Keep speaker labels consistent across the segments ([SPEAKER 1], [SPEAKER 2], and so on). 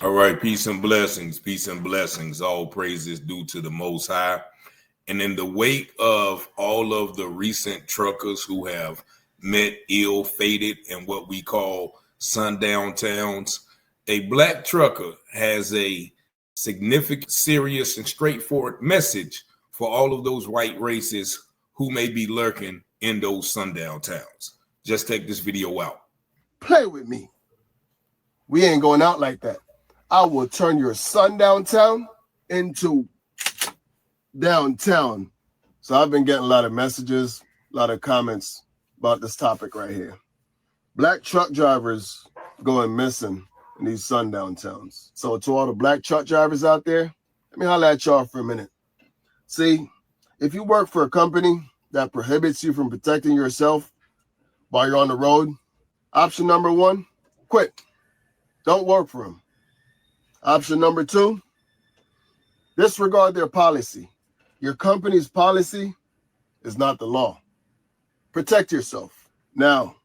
[SPEAKER 1] All right, peace and blessings, peace and blessings. All praises due to the Most High. And in the wake of all of the recent truckers who have met ill-fated in what we call sundown towns, a black trucker has a significant, serious, and straightforward message for all of those white races who may be lurking in those sundown towns. Just take this video out.
[SPEAKER 2] Play with me. We ain't going out like that. I will turn your sundown town into downtown. So I've been getting a lot of messages, a lot of comments about this topic right here. Black truck drivers going missing in these sundown towns. So to all the black truck drivers out there, let me holler at y'all for a minute. See, if you work for a company that prohibits you from protecting yourself while you're on the road, option number one, quit. Don't work for them. Option number two, disregard their policy. Your company's policy is not the law. Protect yourself. Now,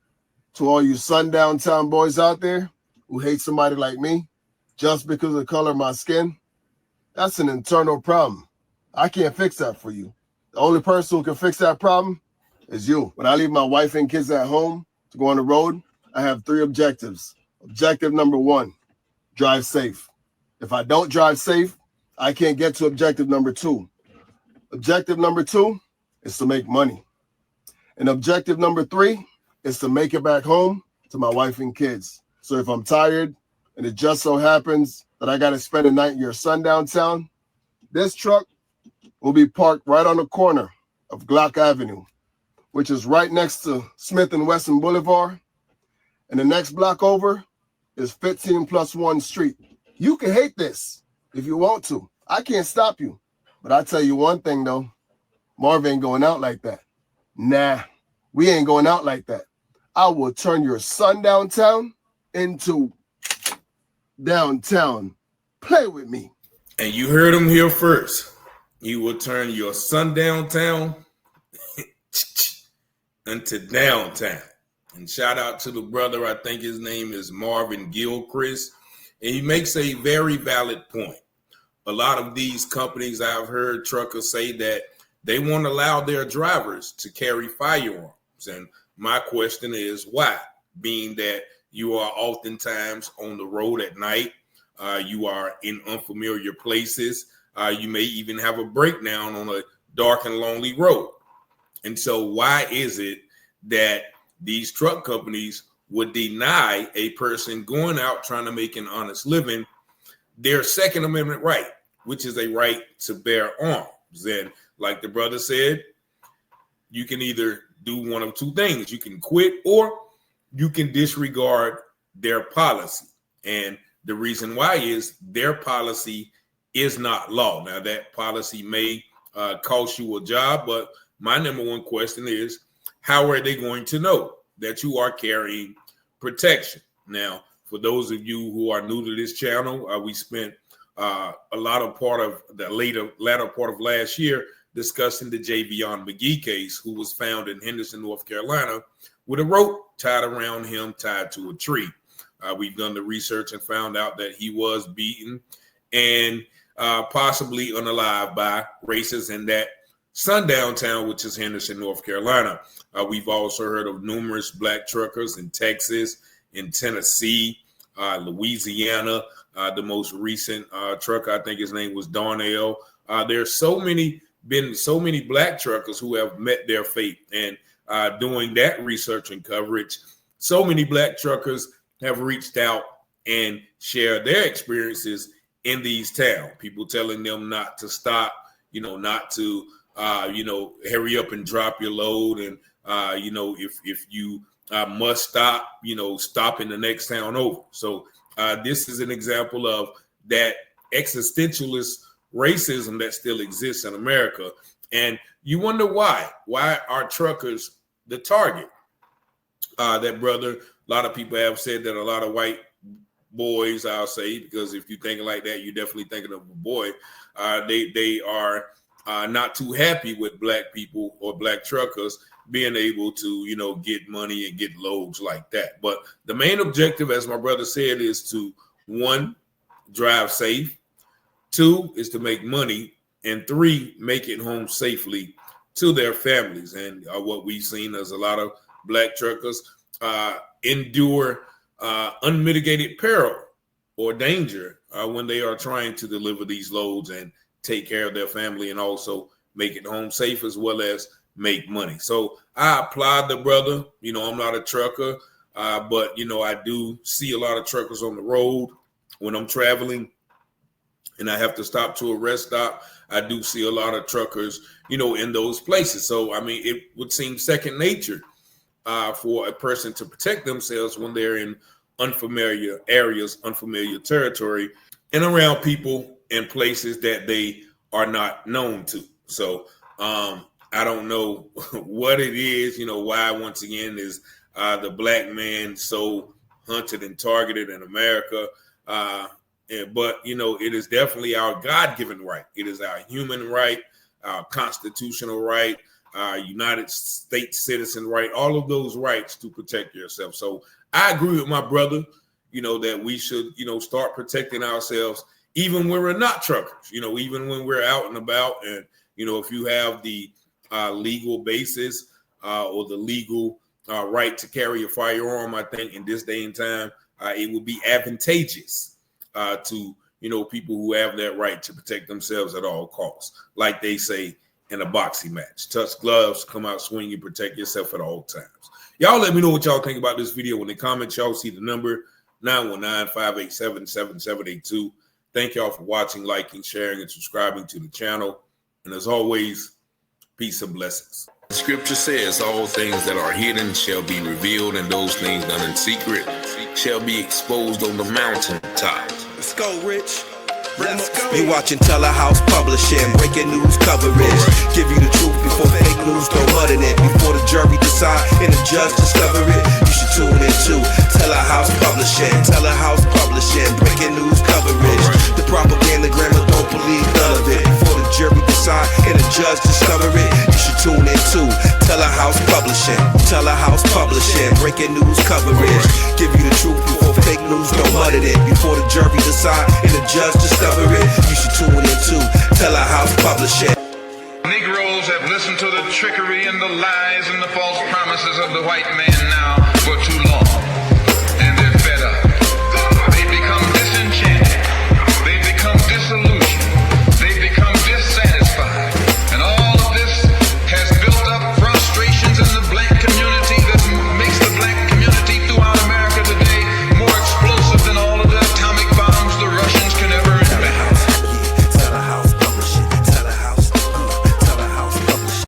[SPEAKER 2] to all you sundown town boys out there who hate somebody like me just because of the color of my skin, that's an internal problem. I can't fix that for you. The only person who can fix that problem is you. When I leave my wife and kids at home to go on the road, I have 3 objectives. Objective number 1, drive safe. If I don't drive safe, I can't get to objective number 2. Objective number 2 is to make money. And objective number 3 is to make it back home to my wife and kids. So if I'm tired and it just so happens that I got to spend a night in your sundown town, this truck will be parked right on the corner of Glock Avenue, which is right next to Smith and Wesson Boulevard. And the next block over is 15+1 Street. You can hate this if you want to. I can't stop you. But I tell you one thing, though. Marv ain't going out like that. Nah, we ain't going out like that. I will turn your sundown town into downtown. Play with me.
[SPEAKER 1] And you heard him here first. You will turn your sundown town into downtown. And shout out to the brother, I think his name is Marvin Gilchrist. And he makes a very valid point. A lot of these companies, I've heard truckers say that they won't allow their drivers to carry firearms. And my question is why? Being that you are oftentimes on the road at night, you are in unfamiliar places, you may even have a breakdown on a dark and lonely road. And so why is it that these truck companies would deny a person going out trying to make an honest living their Second Amendment right, which is a right to bear arms? And like the brother said, you can either do one of two things. You can quit or you can disregard their policy. And the reason why is their policy is not law. Now, that policy may cost you a job, but my number one question is, how are they going to know that you are carrying protection? Now, for those of you who are new to this channel, we spent a lot of part of the latter part of last year discussing the Javion McGee case, who was found in Henderson, North Carolina, with a rope tied around him, tied to a tree. We've done the research and found out that he was beaten and possibly unalive by racists in that sundown town, which is Henderson, North Carolina. We've also heard of numerous black truckers in Texas, in Tennessee, Louisiana. The most recent trucker, I think his name was Darnell. There's been so many black truckers who have met their fate. And doing that research and coverage, so many black truckers have reached out and shared their experiences in these towns. People telling them not to stop, not to, hurry up and drop your load. And, if you must stop, stop in the next town over. So this is an example of that existentialist racism that still exists in America. And you wonder why are truckers the target? That brother, a lot of people have said that a lot of white boys, I'll say, because if you're thinking like that, you're definitely thinking of a boy. They are not too happy with black people or black truckers being able to, get money and get loads like that. But the main objective, as my brother said, is to, one, drive safe. 2 is to make money. And 3, make it home safely to their families. And what we've seen is a lot of black truckers endure unmitigated peril or danger when they are trying to deliver these loads and take care of their family and also make it home safe as well as make money. So I applaud the brother. You know, I'm not a trucker, but, you know, I do see a lot of truckers on the road when I'm traveling and I have to stop to a rest stop. I do see a lot of truckers, you know, in those places. So, I mean, it would seem second nature for a person to protect themselves when they're in unfamiliar areas, unfamiliar territory, and around people and places that they are not known to. So I don't know what it is, you know, why once again is the black man so hunted and targeted in America. But, you know, it is definitely our God-given right. It is our human right, our constitutional right, our United States citizen right, all of those rights to protect yourself. So I agree with my brother, you know, that we should, you know, start protecting ourselves even when we're not truckers, you know, even when we're out and about. And, you know, if you have the legal basis or the legal right to carry a firearm, I think in this day and time, it would be advantageous to, you know, people who have that right to protect themselves at all costs. Like they say in a boxing match, touch gloves, come out swinging, protect yourself at all times. Y'all let me know what y'all think about this video in the comments. Y'all see the number 919-587-7782. Thank y'all for watching, liking, sharing, and subscribing to the channel. And as always, peace and blessings. The scripture says all things that are hidden shall be revealed, and those things done in secret shall be exposed on the mountaintop.
[SPEAKER 3] Let's go, Rich. Let's go. You watching Telehouse Publishing, breaking news coverage. Give you the truth before fake news go mudding it. Before the jury decide and the judge discover it, you should tune in to Telehouse Publishing. Telehouse Publishing, breaking news coverage. The propaganda grammar, don't believe none of it. Before the jury decide and the judge discover it, you should tune in to Telehouse Publishing. Telehouse Publishing, breaking news coverage. Give you the truth before fake news go mudding it. Before the jury decide and the judge discover it, you should tune in to Telehouse Publishing.
[SPEAKER 4] Negroes have listened to the trickery and the lies and the false promises of the white man now for too long.